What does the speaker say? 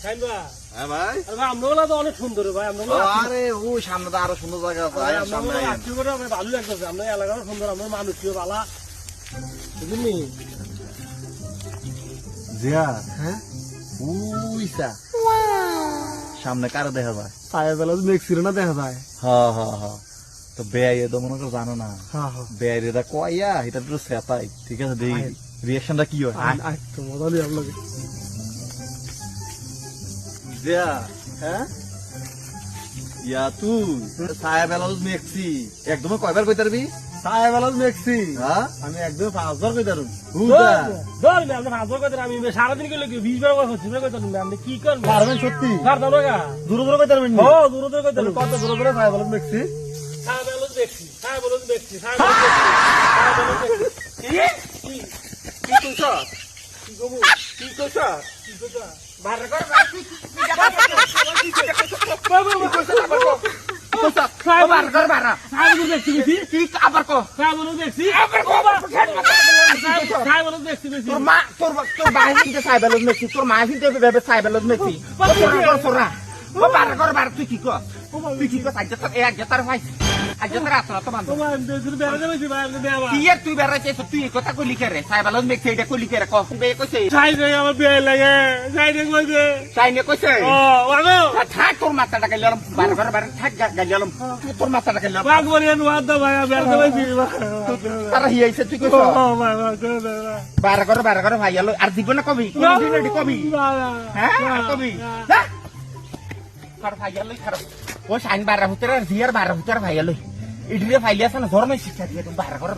হ্যাঁ ভাই, আমরা তো অনেক সুন্দর ভাই। আরে ও সামনে তো আরো সুন্দর জায়গা আছে, আয় সামনে আয়। ভালো লাগতেছে, আমরা এলাকাও সুন্দর, আমরা মানুষ ভালো বুঝলি। জিয়া, হ্যাঁ উইসা সামনে কারে দেখা যায়? ছায়া বেলা মেক্সির না দেখা যায়। হ্যাঁ হ্যাঁ হ্যাঁ, তো বেআই তো মনে করো জানো না, হ্যাঁ হ্যাঁ বেআই এটা কয়া এটা তো সেতাই, ঠিক আছে দেখি রিয়াকশনটা কি হয়। তো মজা নিয়ে আপনাকে। জিয়া, হ্যাঁ ইয়া তুই ছায়া বেলাউজ মেক্সি একদম কয়বার কইতে পারবি? ছায়া বেলা মেক্সি হ্যাঁ আমি একদম 5 বার কইতে পারুম। আমি সারাদিন করলে 20 বার কথা হচ্ছে আপনি কি করবেন? পারবেন সত্যি? দূরে দূরে দূরে কইতে পারবেন? ও দূরে দূরে করতে কত দূরে দূরে ছায়া বেলা মেক্সি? তোর মা কিন্তু সাইবেলত মেসি তুই কি কর? তুই কি কর? এক জেতার ভাই আজ জেতার আসলা তো বান্ধব তুই বেড়াইছিস, তুই এই কথা কইলি কে রে? সাইবেলত মেসি এটা কইলি কে রে? বে কইছে আমার বিয়ে লাগে চাইনে কইছে থাক তোর মাথাটা গাইলাম বার বার থাক গাইলাম তোর মাথাটা গাইলাম তারা হিয়াইছে তুই কইছ বার করে ভাই আলো আর দিব না কবি কোনদিন এডি কবি হ্যাঁ আর কবি আর ভাই আলো খারাপ ও সাইন বার ভিতরে আর দিয়ার বার ভিতরে ভাই আলো এডিরে ফাইলি আছে না ধর্মে শিক্ষা দিয়ে বার করে